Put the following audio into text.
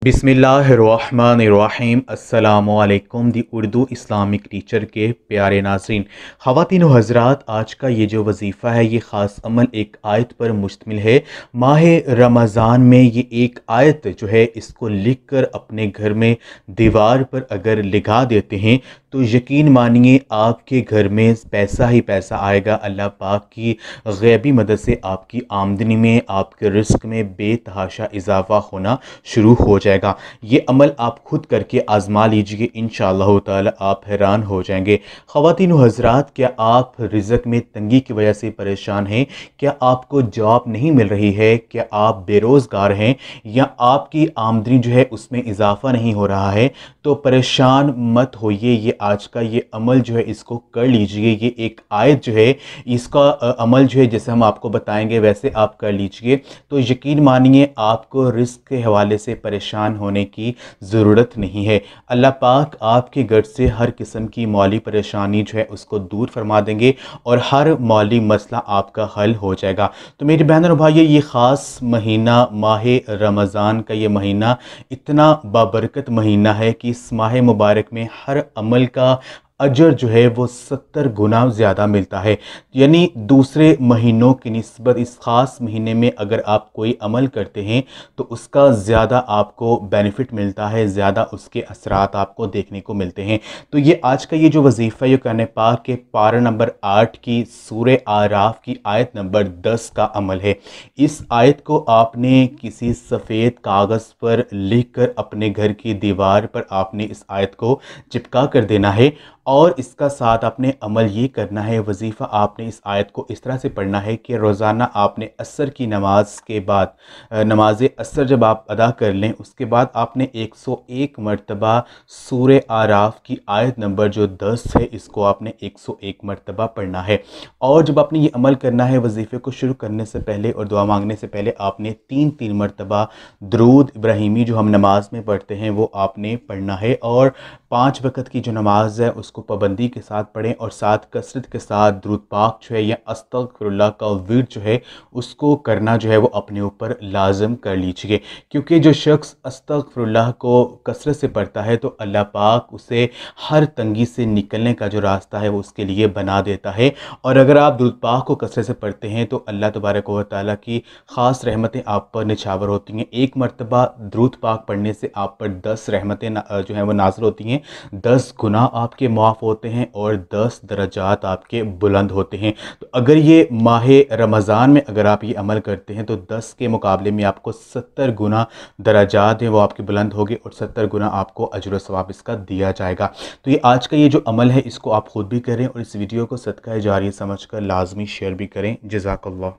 बिस्मिल्लाहिर्रहमानिर्रहीम। अस्सलामुअलैकुम। दी Urdu Islamic teacher के प्यारे नाज़रीन, ख़वातीन व हज़रात, आज का ये जो वजीफ़ा है ये ख़ास अमल एक आयत पर मुश्तमिल है। माह रमज़ान में ये एक आयत जो है इसको लिख कर अपने घर में दीवार पर अगर लिखा देते हैं तो यकीन मानिए आपके घर में पैसा ही पैसा आएगा। अल्लाह पाक की ग़ैबी मदद से आपकी आमदनी में, आपके रिस्क में बेतहाशा इजाफ़ा होना शुरू हो जाएगा। ये अमल आप खुद करके आज़मा लीजिए, इंशाअल्लाह ताला आप हैरान हो जाएंगे। ख़वातीन व हज़रात, क्या आप रिज़्क़ में तंगी की वजह से परेशान हैं? क्या आपको जॉब नहीं मिल रही है? क्या आप बेरोज़गार हैं या आपकी आमदनी जो है उसमें इजाफ़ा नहीं हो रहा है? तो परेशान मत होइए, ये आज का ये अमल जो है इसको कर लीजिए। ये एक आयत जो है इसका अमल जो है जैसे हम आपको बताएंगे वैसे आप कर लीजिए, तो यकीन मानिए आपको रिस्क के हवाले से परेशान होने की ज़रूरत नहीं है। अल्लाह पाक आपके घर से हर किस्म की माली परेशानी जो है उसको दूर फरमा देंगे और हर माली मसला आपका हल हो जाएगा। तो मेरी बहन और भाई, ये ख़ास महीना माह रमज़ान का ये महीना इतना बाबरकत महीना है कि इस माह मुबारक में हर अमल का अजर जो है वो 70 गुना ज़्यादा मिलता है। यानी दूसरे महीनों की निस्बत इस ख़ास महीने में अगर आप कोई अमल करते हैं तो उसका ज़्यादा आपको बेनिफिट मिलता है, ज़्यादा उसके असरात आपको देखने को मिलते हैं। तो ये आज का ये जो वजीफ़ा ये कुरान पाक के पारा नंबर 8 की सूरे आराफ की आयत नंबर 10 का अमल है। इस आयत को आपने किसी सफ़ेद कागज़ पर लिख कर अपने घर की दीवार पर आपने इस आयत को चिपका कर देना है और इसका साथ आपने अमल ये करना है। वजीफ़ा आपने इस आयत को इस तरह से पढ़ना है कि रोज़ाना आपने असर की नमाज के बाद, नमाज असर जब आप अदा कर लें उसके बाद आपने 101 मरतबा सूरे आराफ की आयत नंबर जो 10 है इसको आपने 101 मरतबा पढ़ना है। और जब आपने ये अमल करना है वजीफ़े को शुरू करने से पहले और दुआ मांगने से पहले आपने 3-3 मरतबा दरूद इब्राहिमी जो हम नमाज में पढ़ते हैं वो आपने पढ़ना है। और 5 वक़्त की जो नमाज है उसको पाबंदी के साथ पढ़ें और साथ कसरत के साथ दुरूद पाक जो है या अस्तगफिरुल्लाह का विर्द जो है उसको करना जो है वो अपने ऊपर लाज़िम कर लीजिए। क्योंकि जो शख्स अस्तगफिरुल्लाह को कसरत से पढ़ता है तो अल्लाह पाक उसे हर तंगी से निकलने का जो रास्ता है वो उसके लिए बना देता है। और अगर आप दुरूद पाक को कसरत से पढ़ते हैं तो अल्लाह तबारक व तआला की ख़ास रहमतें आप पर निछावर होती हैं। एक मरतबा दुरूद पाक पढ़ने से आप पर 10 रहमतें जो हैं वो नाज़िल होती हैं, 10 गुनाह आपके माफ़ होते हैं और 10 दर्जात आपके बुलंद होते हैं। तो अगर ये माह रमज़ान में अगर आप ये अमल करते हैं तो 10 के मुकाबले में आपको 70 गुना दर्जात हैं वो आपके बुलंद होंगे और 70 गुना आपको अजर व सवाब इसका दिया जाएगा। तो ये आज का ये जो अमल है इसको आप ख़ुद भी करें और इस वीडियो को सदका जारिया समझकर लाजमी शेयर भी करें। जज़ाकल्लाह।